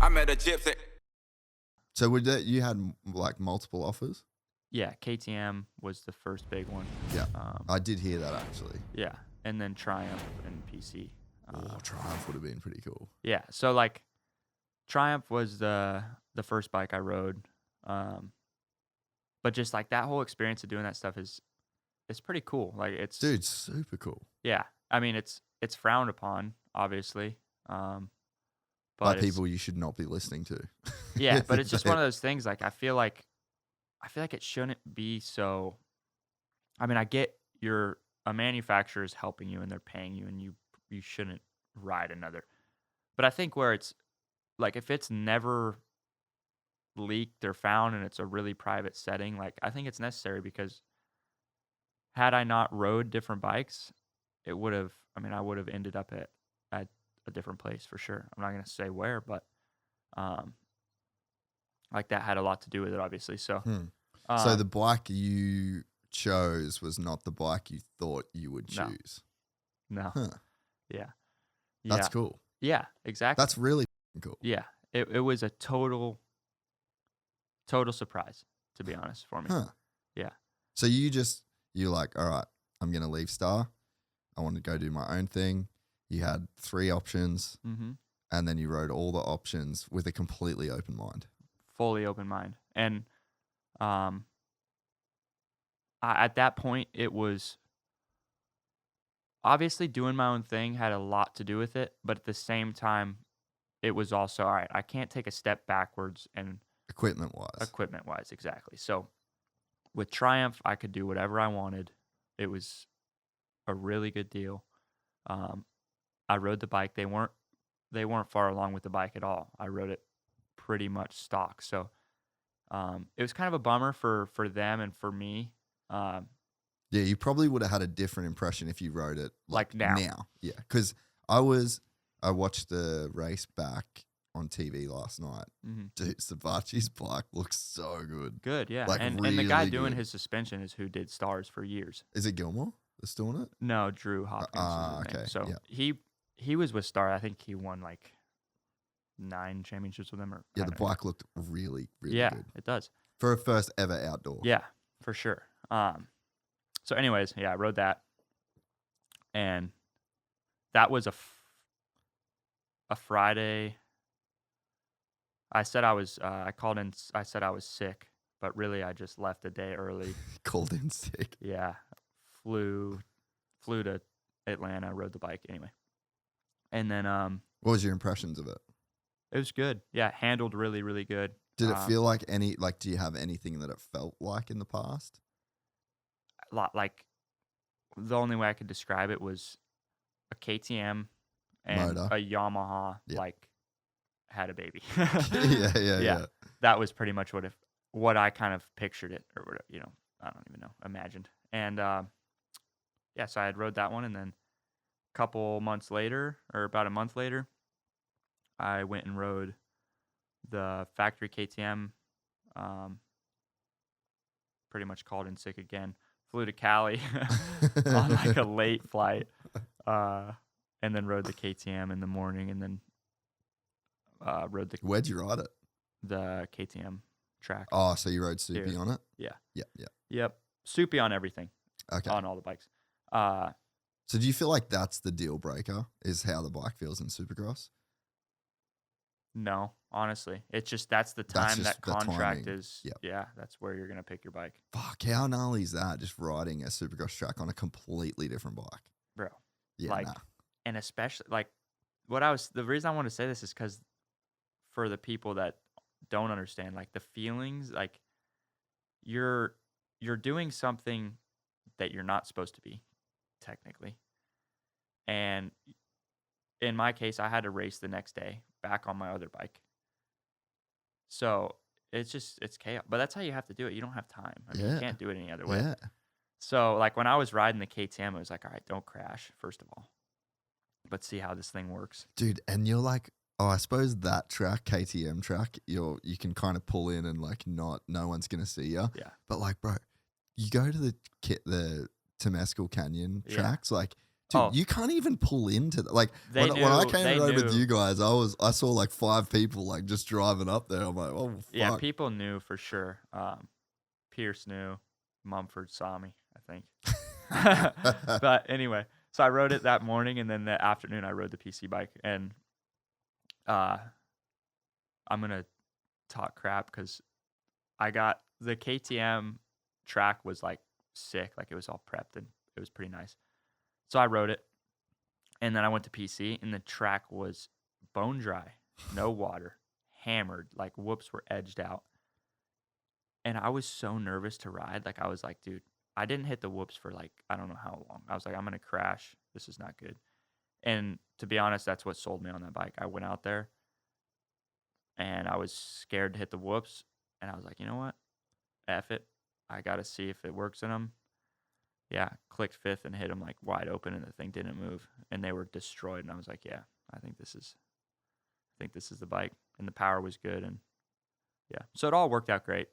I met a gypsy. So you had like multiple offers? Yeah, KTM was the first big one. Yeah, I did hear that actually. Yeah, and then Triumph and PC. Triumph would have been pretty cool. Yeah, so like Triumph was the first bike I rode, but just like that whole experience of doing that stuff is pretty cool. Like it's super cool. Yeah, I mean it's frowned upon, obviously, but by people you should not be listening to. Yeah, but it's just one of those things. Like I feel like it shouldn't be so. I mean, I get a manufacturer is helping you and they're paying you, and you shouldn't ride another. But I think where it's like if it's never leaked or found and it's a really private setting, like I think it's necessary, because had I not rode different bikes, I would have ended up at a different place for sure. I'm not going to say where, but like that had a lot to do with it, obviously. So, so the bike you chose was not the bike you thought you would choose. No. Huh. Yeah. That's cool. Yeah, exactly. That's really cool. Yeah. It was a total surprise, to be honest, for me. Huh. Yeah. So you're like, all right, I'm going to leave Star. I want to go do my own thing. You had 3 options, and then you rode all the options with a completely open mind. Fully open mind. And at that point, it was obviously doing my own thing had a lot to do with it, but at the same time, it was also, all right, I can't take a step backwards and Equipment-wise, exactly. So with Triumph, I could do whatever I wanted. It was a really good deal. I rode the bike. They weren't far along with the bike at all. I rode it pretty much stock. So it was kind of a bummer for them and for me. Yeah, you probably would have had a different impression if you rode it like now. Yeah, because I watched the race back on TV last night. Dude, Sabachi's bike looks so good. Good, yeah. Like, and really the guy doing good. his suspension is who did Stars for years. Is it Gilmore that's doing it? No, Drew Hopkins. Is his name. Okay. So yeah. he was with Star. I think he won like 9 championships with them. The bike looked really, really yeah, good. It does. For a first ever outdoor. Yeah, for sure. So anyways, yeah, I rode that. And that was a Friday. I said I called in, I said I was sick, but really I just left a day early. Called in sick. Yeah. Flew to Atlanta, rode the bike anyway. And then what was your impressions of it? It was good. Yeah, handled really, really good. Did it feel like do you have anything that it felt like in the past? Like the only way I could describe it was a KTM and motor. A Yamaha Yeah. like had a baby. yeah. That was pretty much what I kind of pictured it, or what, I don't even know, imagined. And so I had rode that one, and then a couple months later, or about a month later, I went and rode the factory KTM. Pretty much called in sick again. Flew to Cali on like a late flight, and then rode the KTM in the morning, and then rode the. Where'd you ride it? The KTM track. Oh, so you rode Soupy on it? Yeah. Yeah. Yep. Soupy on everything. Okay. On all the bikes. So do you feel like that's the deal breaker, is how the bike feels in Supercross? No, honestly. It's just that's the time that contract is. Yep. Yeah, that's where you're going to pick your bike. Fuck, how gnarly is that? Just riding a Supercross track on a completely different bike. Bro. Yeah, like, and especially, like, the reason I want to say this is because for the people that don't understand, like, the feelings, like, you're doing something that you're not supposed to be, technically. And in my case, I had to race the next day back on my other bike. So it's chaos. But that's how you have to do it. You don't have time. I mean, you can't do it any other way. Yeah. So, like, when I was riding the KTM, it was like, all right, don't crash, first of all. But see how this thing works. Dude, and you're like, I suppose that track, KTM track, you can kind of pull in and, like, no one's going to see you. Yeah. But, like, bro, you go to the Temescal Canyon tracks, like, Dude, you can't even pull into like They when I came they and rode with knew. you guys, I saw like 5 people like just driving up there. I'm like, oh fuck. Yeah, people knew for sure. Pierce knew. Mumford saw me, I think. But anyway, so I rode it that morning, and then the afternoon I rode the PC bike, and I'm gonna talk crap because I got the KTM track was like sick, like it was all prepped and it was pretty nice. So I rode it, and then I went to PC, and the track was bone dry, no water, hammered, like whoops were edged out. And I was so nervous to ride. Like, I was like, dude, I didn't hit the whoops for like, I don't know how long. I was like, I'm going to crash. This is not good. And to be honest, that's what sold me on that bike. I went out there and I was scared to hit the whoops. And I was like, you know what? F it. I got to see if it works in them. Yeah, clicked fifth and hit them like wide open, and the thing didn't move. And they were destroyed. And I was like, yeah, I think this is the bike. And the power was good. And yeah, so it all worked out great.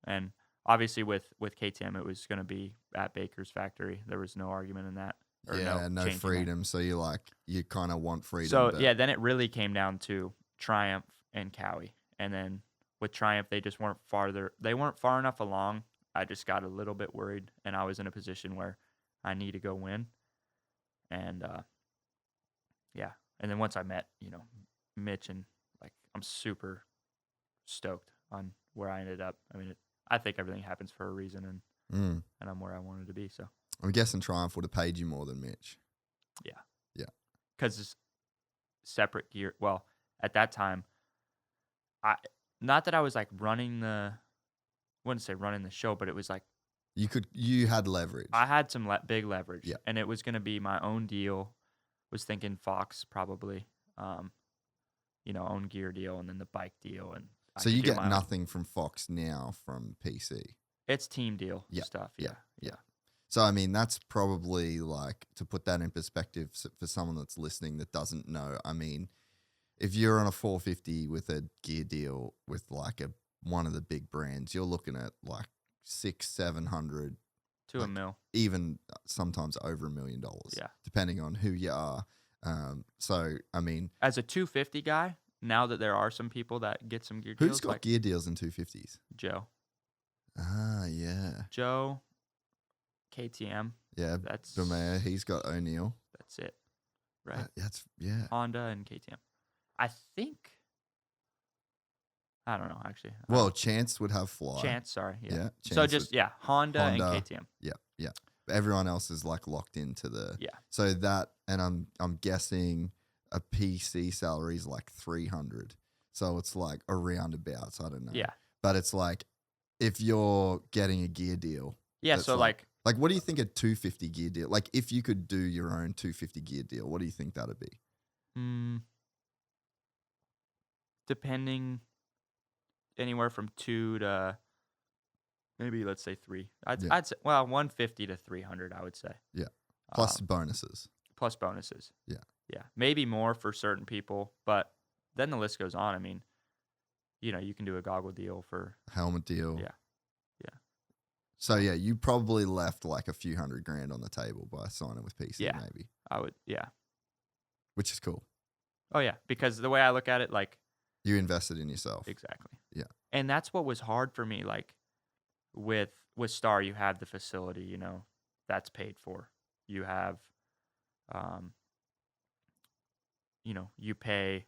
And obviously with KTM, it was going to be at Baker's factory. There was no argument in that. No freedom. So you kind of want freedom. So yeah, then it really came down to Triumph and Cowie. And then with Triumph, they just weren't far enough along. I just got a little bit worried, and I was in a position where I need to go win. And yeah. And then once I met, Mitch, and like, I'm super stoked on where I ended up. I mean, I think everything happens for a reason, and I'm where I wanted to be. So I'm guessing Triumph would have paid you more than Mitch. Yeah. Because it's separate gear. Well, at that time, not that I was like wouldn't say running the show, but it was like you had leverage. I had some big leverage. Yeah. And it was going to be my own deal. Was thinking Fox probably, own gear deal, and then the bike deal, and so you get nothing from Fox now from PC. It's team deal stuff. Yeah. So, I mean, that's probably like, to put that in perspective for someone that's listening that doesn't know, I mean, if you're on a 450 with a gear deal with like one of the big brands, you're looking at like 600-700 to like $1 million, even sometimes over $1 million. Yeah, depending on who you are. So, I mean, as a 250 guy, now that there are some people that get some gear deals, who's got gear deals in 250s? Joe. Ah, yeah. Joe, KTM. Yeah, that's Vermeer. He's got O'Neill. That's it, right? Yeah. Honda and KTM. I think. I don't know, actually. Well, Chance would have Fly. Chance, sorry. Yeah. Chance Honda and KTM. Yeah. But everyone else is like locked into the. Yeah. So that, and I'm guessing a PC salary is like 300. So it's like around about. So I don't know. Yeah. But it's like, if you're getting a gear deal. Yeah. So like, what do you think a 250 gear deal? Like, if you could do your own 250 gear deal, what do you think that'd be? Depending, anywhere from 2 to maybe, let's say 3. I'd say 150 to 300. I would say. Yeah. Plus bonuses. Plus bonuses. Yeah. Yeah. Maybe more for certain people, but then the list goes on. I mean, you can do a goggle deal for helmet deal. Yeah. So yeah, you probably left like a few $100,000 on the table by signing with PC. Yeah. Maybe. I would. Yeah. Which is cool. Oh yeah, because the way I look at it, like, you invested in yourself. Exactly. Yeah. And that's what was hard for me. Like with Star, you have the facility, that's paid for. You have, you pay,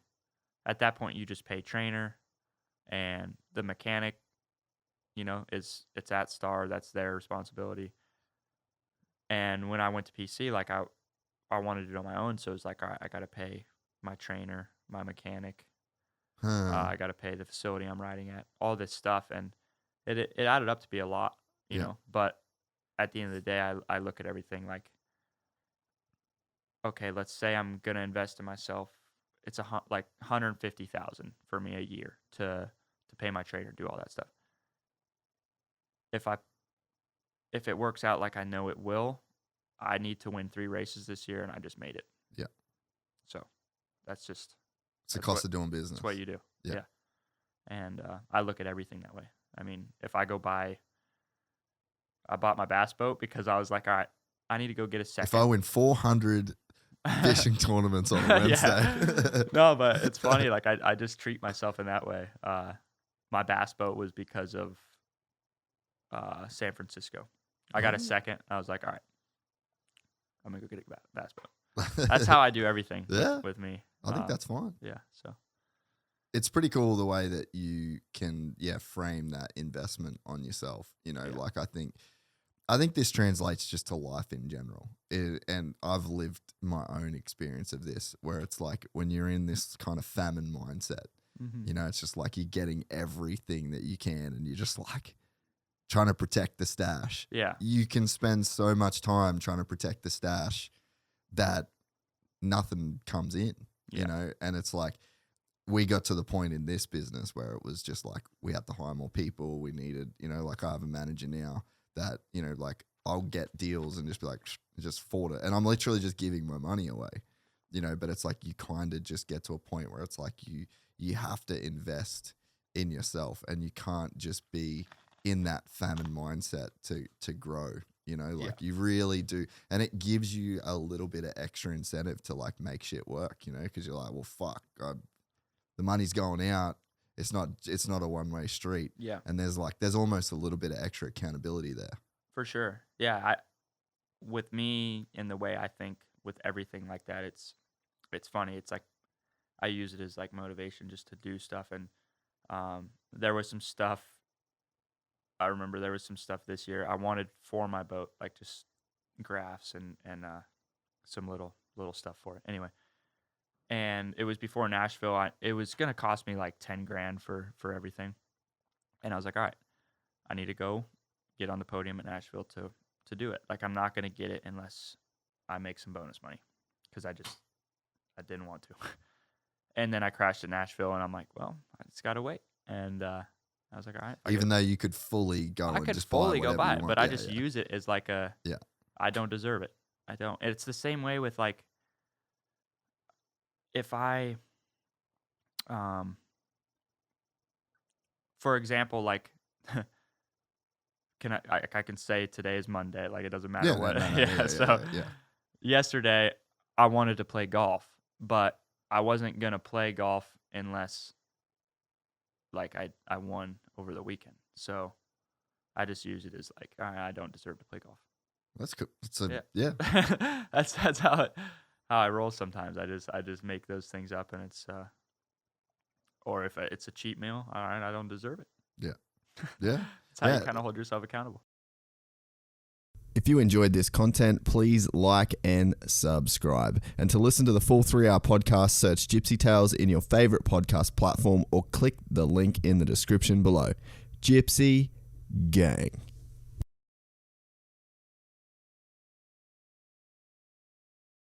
at that point, you just pay trainer, and the mechanic, it's at Star. That's their responsibility. And when I went to PC, like I wanted to do it on my own. So it's like, all right, I got to pay my trainer, my mechanic. I got to pay the facility I'm riding at, all this stuff. And it added up to be a lot, you know, but at the end of the day, I look at everything like, okay, let's say I'm going to invest in myself. It's like $150,000 for me a year to pay my trainer, do all that stuff. If it works out like I know it will, I need to win 3 races this year, and I just made it. Yeah. So that's just... It's the cost of doing business. That's what you do. Yeah. And I look at everything that way. I mean, if I bought my bass boat because I was like, all right, I need to go get a second. If I win 400 fishing tournaments on a Wednesday. No, but it's funny. Like I just treat myself in that way. My bass boat was because of San Francisco. I got a second. I was like, all right, I'm gonna go get a bass boat. That's how I do everything. With me. I think that's fine. Yeah. So it's pretty cool the way that you can frame that investment on yourself. You know, like I think this translates just to life in general. And I've lived my own experience of this, where it's like when you're in this kind of famine mindset, you know, it's just like you're getting everything that you can and you're just like trying to protect the stash. Yeah. You can spend so much time trying to protect the stash that nothing comes in, you know? And it's like, we got to the point in this business where it was just like, we had to hire more people. We needed, you know, like I have a manager now that, you know, like I'll get deals and just be like, just forward it. And I'm literally just giving my money away, you know, but it's like, you kind of just get to a point where it's like, you have to invest in yourself and you can't just be in that famine mindset to grow, you know, like you really do. And it gives you a little bit of extra incentive to like make shit work, you know, because you're like, well, fuck, the money's going out. It's not a one-way street. Yeah. And there's almost a little bit of extra accountability there. For sure. Yeah. With me and the way I think with everything like that, it's funny. It's like, I use it as like motivation just to do stuff. And there was some stuff. I remember there was some stuff this year I wanted for my boat, like just graphs and some little stuff for it. Anyway, and it was before Nashville. It was gonna cost me like $10,000 for everything, and I was like, all right, I need to go get on the podium at Nashville to do it. Like I'm not gonna get it unless I make some bonus money, because I didn't want to. And then I crashed at Nashville, and I'm like, well, I just gotta wait. And I was like, all right. Even though you could fully go and just fully go buy it, but I just yeah. use it as like I don't deserve it. I don't. It's the same way with like, if I, for example, like, I can say today is Monday, like it doesn't matter what. Yesterday I wanted to play golf, but I wasn't gonna play golf unless like I won over the weekend. So I just use it as like, all right, I don't deserve to play golf. That's cool. That's how I roll sometimes. I just make those things up, and it's or if it's a cheat meal, all right, I don't deserve it. Yeah. That's how you kind of hold yourself accountable. If you enjoyed this content, please like and subscribe. And to listen to the full 3-hour podcast, search GYPSY Tales in your favorite podcast platform or click the link in the description below. GYPSY Gang.